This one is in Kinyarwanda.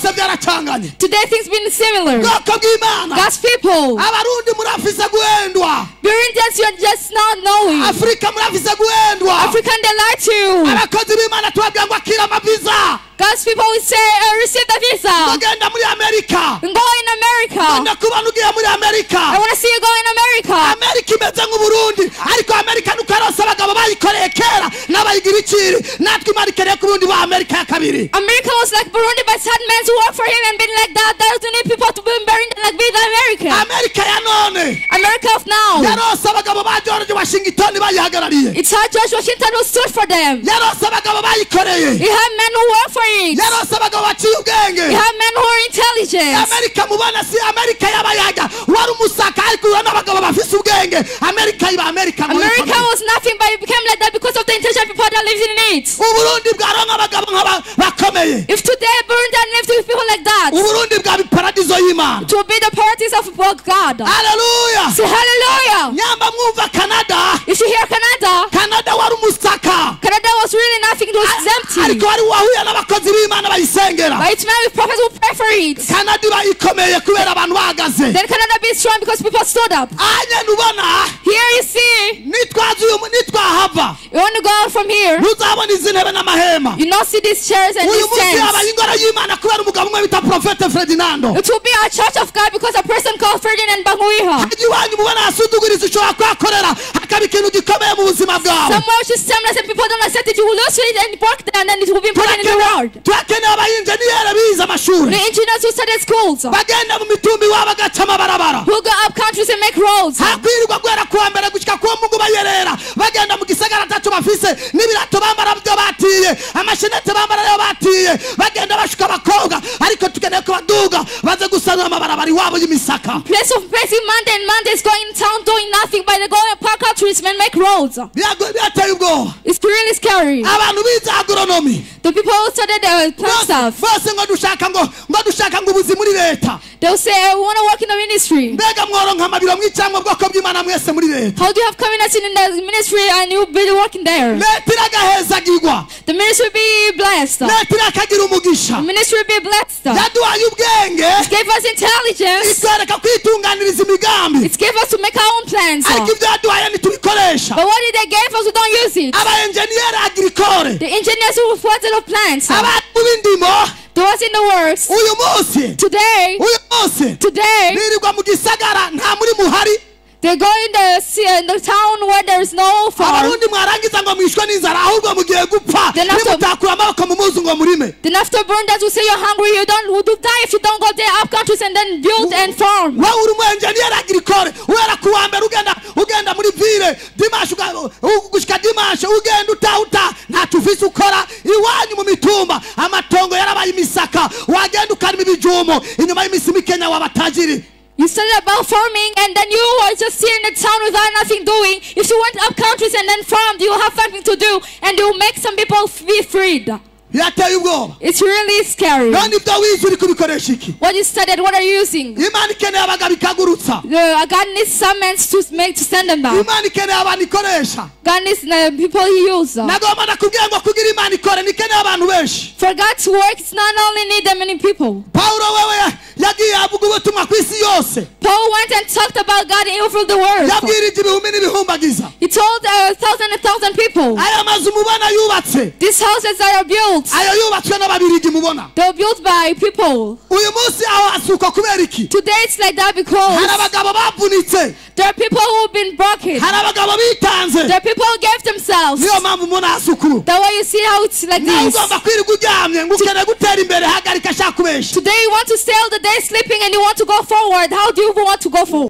byose byaracanganye. Today things been similar. Bwoko bw'Imana. God's people. Abarundi murafise guhendwa. Burundians, you're just not knowing. Afrika murafise guhendwa. African, they lie to you. Abakozi b'Imana tubabwira ngo akira amaviza. God's people will say, receive the visa. Bagenda muri Amerika. Go in America. Banda kubona ugiye muri Amerika. I want to see you go in America. Amerika imeze nk'Uburundi, ariko Amerika nuko yarose abagabo bayikoreye kera n'abayigira ikiri. Natwe Imana ikereye ku Burundi ba Amerika ya kabiri. America was like Burundi, but had men to work for him and been like that. There's need people to be buried like be the American. Amerika ya none. America of now. Yarose abagabo ba George Washington bayihagarariye. It's how George Washington who stood for them. Yarose abagabo bayikoreye. He had men who work for it. Yarose abagabo baciye ubwenge. He had men who are intelligent. Amerika mubona si Amerika y'abayaga. Wari umusaka ariko n'abagabo bafise ubwenge. Amerika iba Amerika. America was nothing, but it became like that because of the intelligent people that lived in it. Uburundi bwaronka abagabo bakomeye. If today Burundi lived with people like that, Uburundi bwa paradizo y'Imana. to be the parties of God. Hallelujah. Say hallelujah. Nyamba mwumva Canada. If you hear Canada wari umusaka. Canada was really nothing, it was empty. Ariko wari wahuye n'abakozi b'Imana bayisengera. But it's men with prophets who pray for it. Canada bayikomeye kubera abantu bahagaze. Then Canada be strong because people stood up. Anye nubona. Here you see. Nitwahava. You want to go out from here. Ntuzabona izi ntebe n'amahema. You not see these chairs and these tents. Ingoro y'Imana kubera umugabo umwe bita Prophet Ferdinando. It will be a church of God because a person called Ferdinand Banguiha. Iwanyu mubona asuduguriza ushobora kwakorera hakaba ikintu gikomeye mu buzima bwawe. Somewhere she's telling and people don't accept it. You will lose it and work there and then it will be important in the world. Turakeneye abayinjeniyeri bize amashuri. The engineers who studied schools. Bagenda mu mitumbi wabo bagaca amabarabara. Who go up countries and make roads. Hakwirirwa guhera kuwa mbere gushika kuwa Mungu bayerera. Bagenda mu gisagara tacu bafise n'ibirato bambara byo batiye. Amashenete bambara yo batiye. Bagenda bashuka abakobwa ariko tukeneye ko baduga baze gusana amabarabara iwabo y'Imisaka. Place of placing Mondays going in town doing nothing by the going park countries and make roads. Byateye ubwoba. It's really scary. Abantu bize agronomy. The people who studied the plant stuff. Bose ngo dushaka ngo ubuzi muri leta. They'll say, I want to work in the ministry. Mbega mworonka amabiro mw'icangwa bwoko bw'Imana mwese muri leta. How do you have covenants in the ministry and you'll be working there? Leta iragahezagirwa. The ministry will be blessed. Leta irakagira umugisha. The ministry will be blessed. Yaduhaye ubwenge. It gave us intelligence. Itwereka kwitunganiriza imigambi. It gave us to make our own plans. Ariko ibyo yaduhaye ntitubikoresha. But what did they give us? We don't use it. Abaenjeniyeri agricole. The engineers who planted the plants. Abantu b'indimo. Those in the works. Uyu munsi. Today. Birirwa mu gisagara nta muri muhari. They go in the town where there is no farm. Abarundi mwarangiza ngo mwishwe n'inzara ahubwo mugiye gupfa. Nimutakura amaboko mu muzu ngo murime. Then after Burundians will say you're hungry, you don't die if you don't go there up countries and then build and farm. Wa uri mu engineer agricole wera kuwa mbere ugenda muri ville dimanche gushika dimanche ugenda uta nta tuvisi ukora iwanyu mu mitumba amatongo yarabaye imisaka wagenda ukarima ibijumo inyuma y'imisi mikenya w'abatajiri. You studied about farming and then you were just here in the town without nothing doing. If you went up countries and then farmed, you will have something to do and you will make some people be freed. Yateye ubwoba. It's really scary. None ibyo wize uri kubikoresha iki? What you studied, what are you using? Imana ikeneye abagabo ikagurutsa. God needs some men to send them down. Imana ikeneye abantu ikoresha. God needs the people he uses. Nagomba nakubwira ngo kugira Imana ikore nikeneye abantu benshi. For God to work, it's not only need that many people. Paulo wewe yagiye avuga ubutumwa ku isi yose. Paul went and talked about God over the world. Yabwirije ibihumbi n'ibihumbagiza. He told 1,000 people. Aya mazu mubona yubatse. These houses that are built. Ayo yubatswe n'ababirigi mubona. They were built by people. Uyu munsi aho asuko kubera iki? Today it's like that because hari abagabo bavunitse. There are people who have been broken. Hari abagabo bitanze. There are people who gave themselves. Niyo mpamvu mubona asuku. That way you see how it's like this. Ugomba kwirirwa uryamye ngo ukene gutera imbere hagarika shaka kubesha. Today you want to stay all the day sleeping and you want to go forward. How do you want to go forward?